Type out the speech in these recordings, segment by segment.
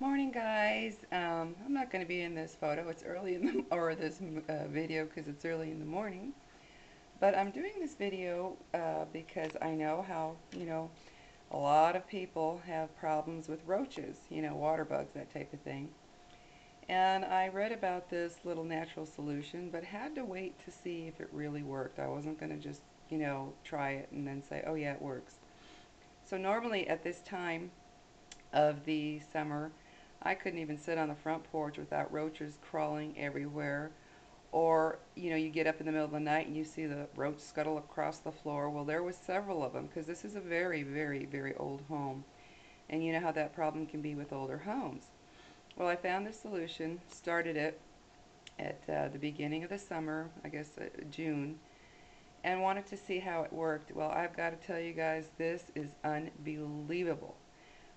Morning, guys. I'm not going to be in this photo. It's early in the or this video because it's early in the morning. But I'm doing this video because I know how a lot of people have problems with roaches, water bugs, that type of thing. And I read about this little natural solution, but had to wait to see if it really worked. I wasn't going to just try it and then say, oh yeah, it works. So normally at this time of the summer, I couldn't even sit on the front porch without roaches crawling everywhere. Or, you get up in the middle of the night and you see the roach scuttle across the floor. Well, there was several of them because this is a very, very, very old home. And you know how that problem can be with older homes. Well, I found the solution, started it at the beginning of the summer, I guess June, and wanted to see how it worked. Well, I've got to tell you guys, this is unbelievable.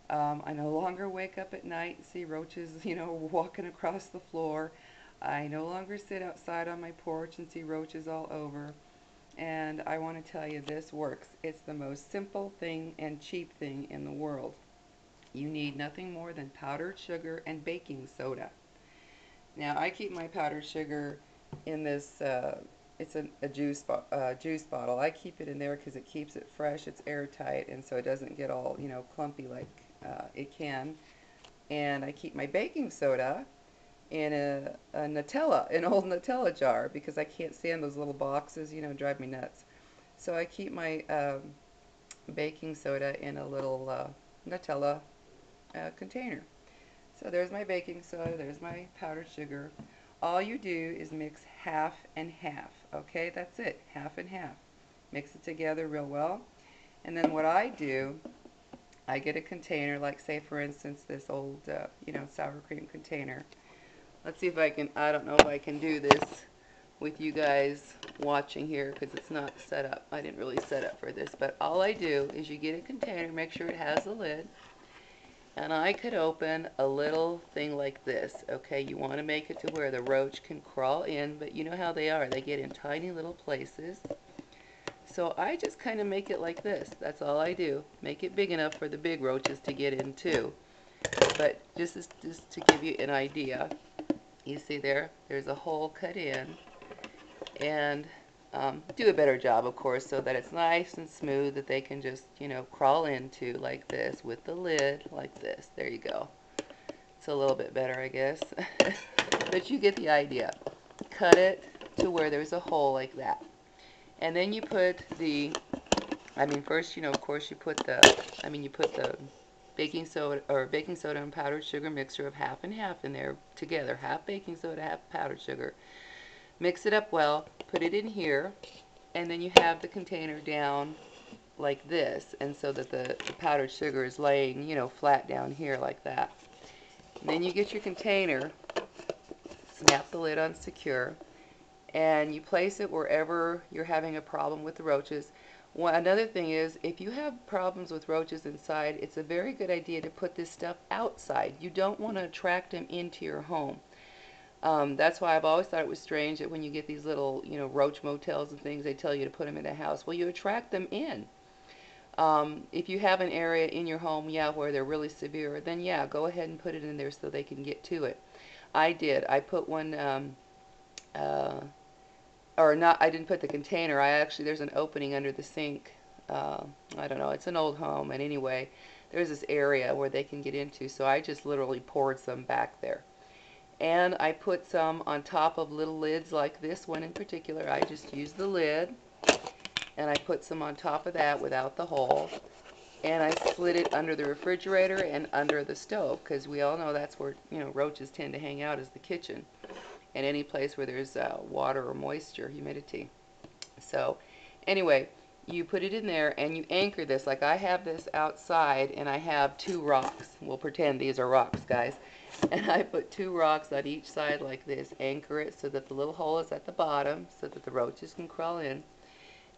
I no longer wake up at night and see roaches, walking across the floor. I no longer sit outside on my porch and see roaches all over. And I want to tell you, this works. It's the most simple thing and cheap thing in the world. You need nothing more than powdered sugar and baking soda. Now, I keep my powdered sugar in this, it's a juice bottle. I keep it in there because it keeps it fresh, it's airtight, and so it doesn't get all, clumpy like it can. And I keep my baking soda in an old Nutella jar because I can't stand those little boxes, drive me nuts. So I keep my baking soda in a little Nutella container. So there's my baking soda, there's my powdered sugar. All you do is mix half and half, okay? That's it, half and half. Mix it together real well. And then what I do, I get a container, like say for instance this old, sour cream container. Let's see if I can, I don't know if I can do this with you guys watching here because it's not set up. I didn't really set up for this, but all I do is you get a container, make sure it has a lid, and I could open a little thing like this, okay? You want to make it to where the roach can crawl in, but you know how they are. They get in tiny little places. So I just kind of make it like this. That's all I do. Make it big enough for the big roaches to get in too. But just to give you an idea, you see there's a hole cut in, and do a better job, of course, so that it's nice and smooth that they can just, crawl into like this with the lid like this. There you go. It's a little bit better, I guess. But you get the idea. Cut it to where there's a hole like that. And then you put first, of course, you put the baking soda and powdered sugar mixture of half and half in there together. Half baking soda, half powdered sugar. Mix it up well, put it in here, and then you have the container down like this, and so that the powdered sugar is laying, flat down here like that. And then you get your container, snap the lid on secure, and you place it wherever you're having a problem with the roaches. Another thing is, if you have problems with roaches inside, it's a very good idea to put this stuff outside. You don't want to attract them into your home. That's why I've always thought it was strange that when you get these little, roach motels and things, they tell you to put them in the house. Well, you attract them in. If you have an area in your home, where they're really severe, then go ahead and put it in there so they can get to it. I did. I put one, or not, I didn't put the container. There's an opening under the sink. I don't know, it's an old home, and anyway, there's this area where they can get into, so I just literally poured some back there. And I put some on top of little lids like this one in particular. I just used the lid, and I put some on top of that without the hole, and I slid it under the refrigerator and under the stove, because we all know that's where roaches tend to hang out, is the kitchen, and any place where there's water or moisture, humidity. So anyway, you put it in there and you anchor this. Like I have this outside, and I have 2 rocks. We'll pretend these are rocks, guys. And I put 2 rocks on each side like this, anchor it so that the little hole is at the bottom so that the roaches can crawl in.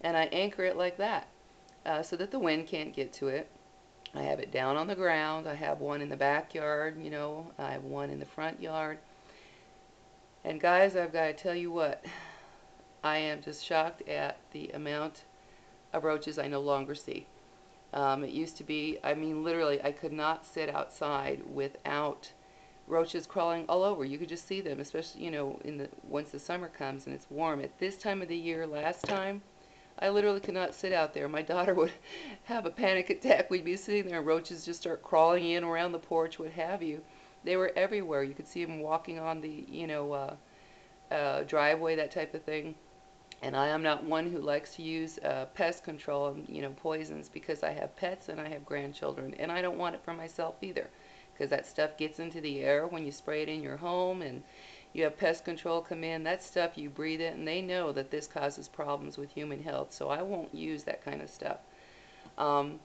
And I anchor it like that so that the wind can't get to it. I have it down on the ground. I have one in the backyard, I have one in the front yard. And guys, I've got to tell you what, I am just shocked at the amount of roaches I no longer see. It used to be, literally, I could not sit outside without roaches crawling all over. You could just see them, especially, in the once the summer comes and it's warm. At this time of the year, last time, I literally could not sit out there. My daughter would have a panic attack. We'd be sitting there and roaches just start crawling in around the porch, what have you. They were everywhere. You could see them walking on the, driveway, that type of thing. And I am not one who likes to use pest control and, poisons, because I have pets and I have grandchildren, and I don't want it for myself either, because that stuff gets into the air when you spray it in your home, and you have pest control come in. That stuff, you breathe it, and they know that this causes problems with human health, so I won't use that kind of stuff. Um,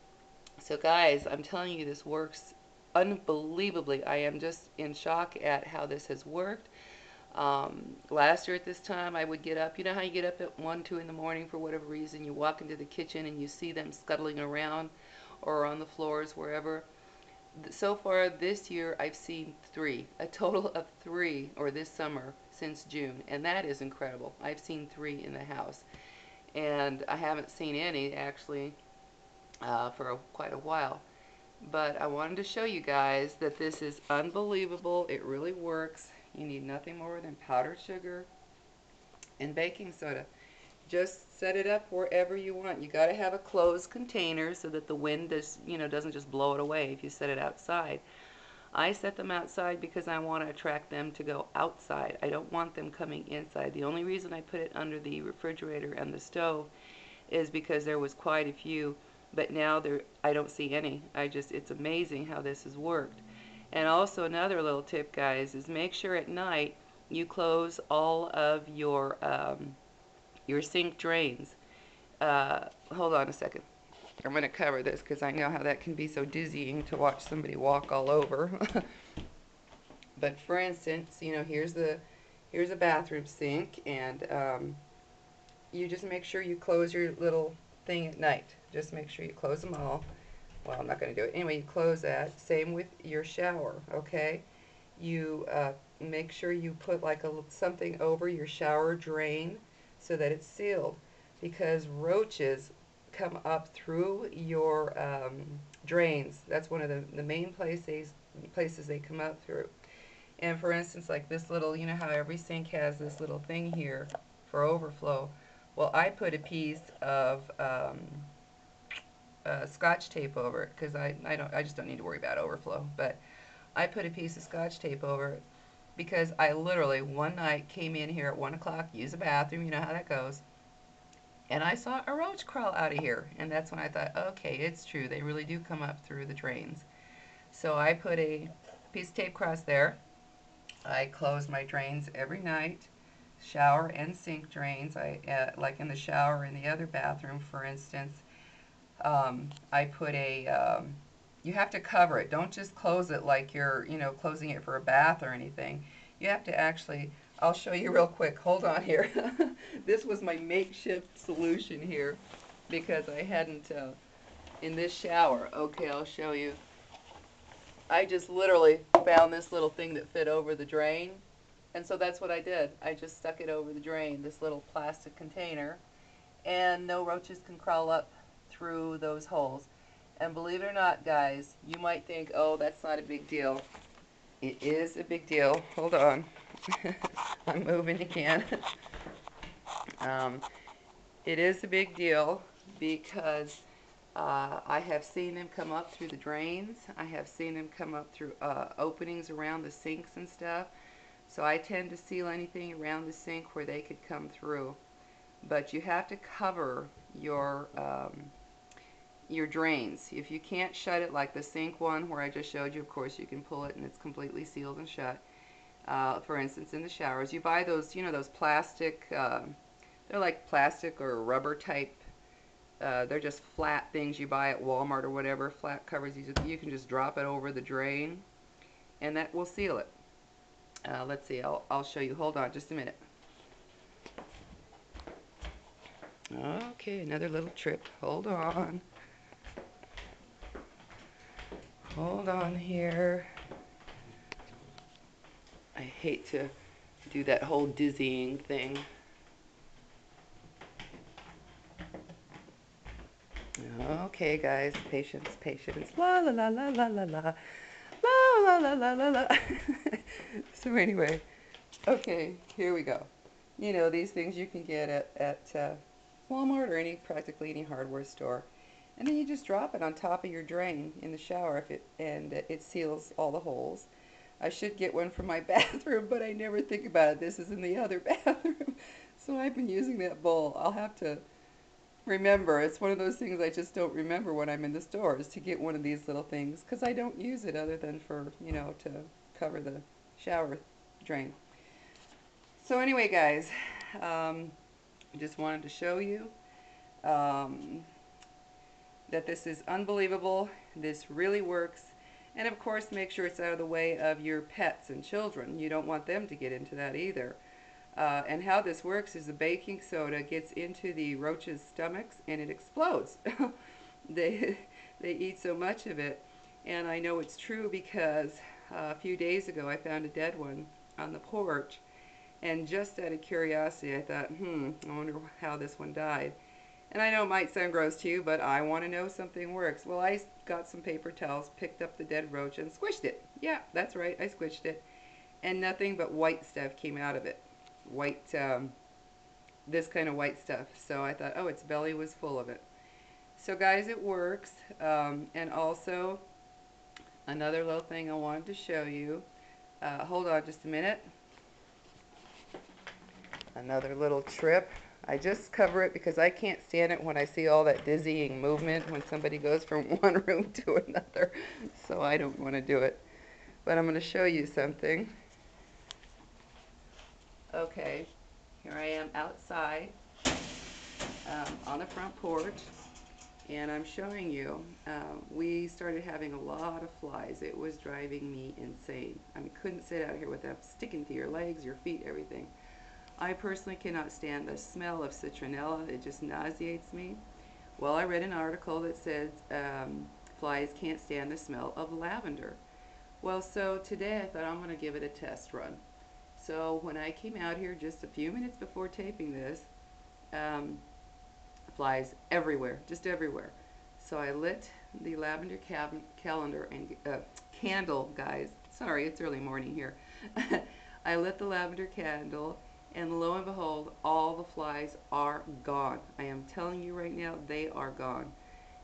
so guys, I'm telling you, this works unbelievably. I am just in shock at how this has worked. Last year at this time, I would get up. You know how you get up at 1, 2 in the morning for whatever reason? You walk into the kitchen and you see them scuttling around or on the floors, wherever. So far this year, I've seen 3, a total of 3, or this summer, since June. And that is incredible. I've seen 3 in the house. And I haven't seen any, actually, for quite a while. But I wanted to show you guys that this is unbelievable. It really works. You need nothing more than powdered sugar and baking soda. Just set it up wherever you want. You got to have a closed container so that the wind doesn't just blow it away if you set it outside. I set them outside because I want to attract them to go outside. I don't want them coming inside. The only reason I put it under the refrigerator and the stove is because there was quite a few, but now I don't see any. It's amazing how this has worked. And also another little tip, guys, is make sure at night you close all of your sink drains. Hold on a second. I'm going to cover this because I know how that can be so dizzying to watch somebody walk all over. But for instance, here's a bathroom sink, and you just make sure you close your little thing at night. Just make sure you close them all. Well, I'm not going to do it. Anyway, you close that. Same with your shower, okay? You make sure you put like something over your shower drain so that it's sealed, because roaches come up through your drains. That's one of the main places they come up through. And for instance, like this little, you know how every sink has this little thing here for overflow? Well, I put a piece of Scotch tape over it because I just don't need to worry about overflow. But I put a piece of Scotch tape over it because I literally one night came in here at 1 o'clock, use the bathroom, you know how that goes, and I saw a roach crawl out of here, and that's when I thought, okay, it's true, they really do come up through the drains. So I put a piece of tape across there. I close my drains every night, shower and sink drains. Like in the shower in the other bathroom, for instance, I put you have to cover it. Don't just close it like you're, closing it for a bath or anything. You have to actually, I'll show you real quick. Hold on here. This was my makeshift solution here because I hadn't, in this shower. Okay, I'll show you. I just literally found this little thing that fit over the drain. And so that's what I did. I just stuck it over the drain, this little plastic container. And no roaches can crawl up through those holes. And believe it or not, guys, you might think, oh, that's not a big deal. It is a big deal. Hold on. I'm moving again. It is a big deal because I have seen them come up through the drains. I have seen them come up through openings around the sinks and stuff. So I tend to seal anything around the sink where they could come through. But you have to cover your drains. If you can't shut it like the sink one where I just showed you, of course you can pull it and it's completely sealed and shut. For instance, in the showers, you buy those, those plastic, they're like plastic or rubber type, they're just flat things you buy at Walmart or whatever, flat covers. You can just drop it over the drain and that will seal it. Let's see, I'll show you. Hold on just a minute. Okay, another little trip. Hold on. Hold on here. I hate to do that whole dizzying thing. Okay, guys, patience, patience. La la la la la la la. La la la la la la. So anyway, okay, here we go. You know, these things you can get at Walmart or practically any hardware store. And then you just drop it on top of your drain in the shower and it seals all the holes. I should get one for my bathroom, but I never think about it. This is in the other bathroom. So I've been using that bowl. I'll have to remember. It's one of those things I just don't remember when I'm in the stores to get one of these little things because I don't use it other than for, to cover the shower drain. So anyway, guys, just wanted to show you um, that this is unbelievable. This really works. And of course, make sure it's out of the way of your pets and children. You don't want them to get into that either. And how this works is the baking soda gets into the roaches' stomachs and it explodes. they, they eat so much of it. And I know it's true because a few days ago I found a dead one on the porch. And just out of curiosity, I thought, I wonder how this one died. And I know it might sound gross to you, but I want to know something works. Well, I got some paper towels, picked up the dead roach, and squished it. Yeah, that's right, I squished it. And nothing but white stuff came out of it. White, this kind of white stuff. So I thought, oh, its belly was full of it. So guys, it works. And also, another little thing I wanted to show you. Hold on just a minute. Another little trip. I just cover it because I can't stand it when I see all that dizzying movement when somebody goes from one room to another. So I don't want to do it. But I'm going to show you something. Okay, here I am outside on the front porch. And I'm showing you, we started having a lot of flies. It was driving me insane. I mean, couldn't sit out here with them sticking to your legs, your feet, everything. I personally cannot stand the smell of citronella. It just nauseates me. Well, I read an article that said flies can't stand the smell of lavender. Well, so today I thought I'm going to give it a test run. So when I came out here just a few minutes before taping this, flies everywhere, just everywhere. So I lit the lavender calendar and candle, guys. Sorry, it's early morning here. I lit the lavender candle, and lo and behold, all the flies are gone. I am telling you right now, they are gone.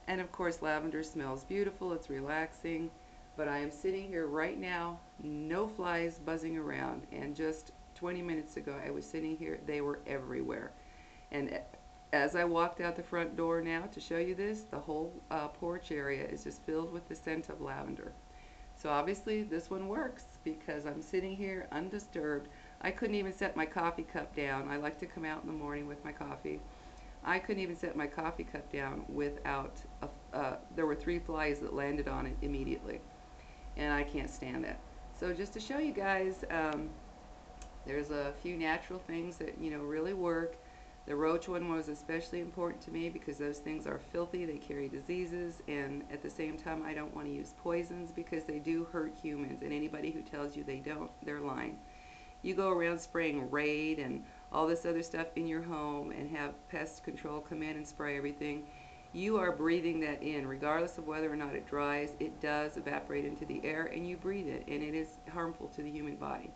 And of course, lavender smells beautiful. It's relaxing. But I am sitting here right now, no flies buzzing around. And just 20 minutes ago, I was sitting here. They were everywhere. And as I walked out the front door now to show you this, the whole porch area is just filled with the scent of lavender. So obviously this one works because I'm sitting here undisturbed. I couldn't even set my coffee cup down. I like to come out in the morning with my coffee. I couldn't even set my coffee cup down without, there were 3 flies that landed on it immediately. And I can't stand that. So just to show you guys, there's a few natural things that, really work. The roach one was especially important to me because those things are filthy, they carry diseases, and at the same time I don't want to use poisons because they do hurt humans, and anybody who tells you they don't, they're lying. You go around spraying Raid and all this other stuff in your home and have pest control come in and spray everything, you are breathing that in. Regardless of whether or not it dries, it does evaporate into the air and you breathe it, and it is harmful to the human body.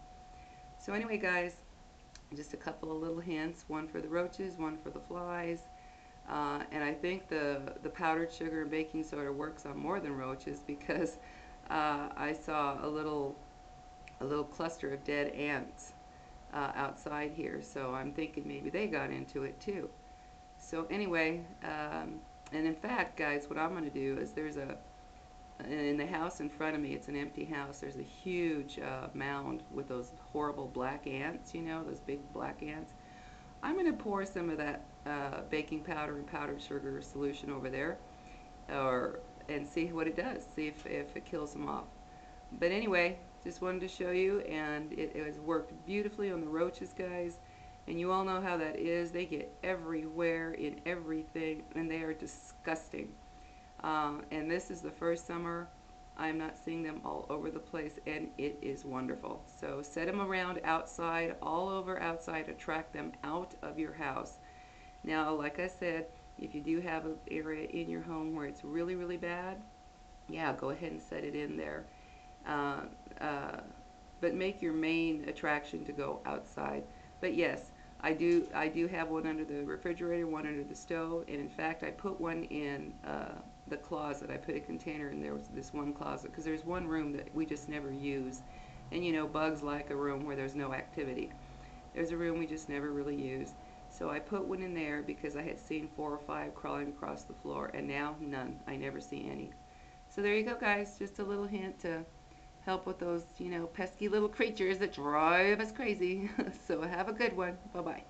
So anyway, guys, just a couple of little hints, one for the roaches, one for the flies, and I think the powdered sugar and baking soda works on more than roaches because I saw a little cluster of dead ants outside here, so I'm thinking maybe they got into it too. So anyway, and in fact, guys, what I'm going to do is in the house in front of me, it's an empty house, there's a huge mound with those horrible black ants, those big black ants. I'm going to pour some of that baking powder and powdered sugar solution over there and see what it does, see if it kills them off. But anyway, just wanted to show you, and it has worked beautifully on the roaches, guys. And you all know how that is. They get everywhere in everything, and they are disgusting. And this is the first summer I'm not seeing them all over the place, and it is wonderful. So set them around outside, all over outside, attract them out of your house. Now, like I said, if you do have an area in your home where it's really, really bad, yeah, go ahead and set it in there. Uh, uh, but make your main attraction to go outside. But yes, I do have one under the refrigerator, one under the stove, and in fact I put one in the closet. I put a container in there, was this one closet, because there's one room that we just never use. And you know, bugs like a room where there's no activity. There's a room we just never really use. So I put one in there because I had seen 4 or 5 crawling across the floor, and now none. I never see any. So there you go, guys. Just a little hint to help with those, pesky little creatures that drive us crazy. So have a good one. Bye-bye.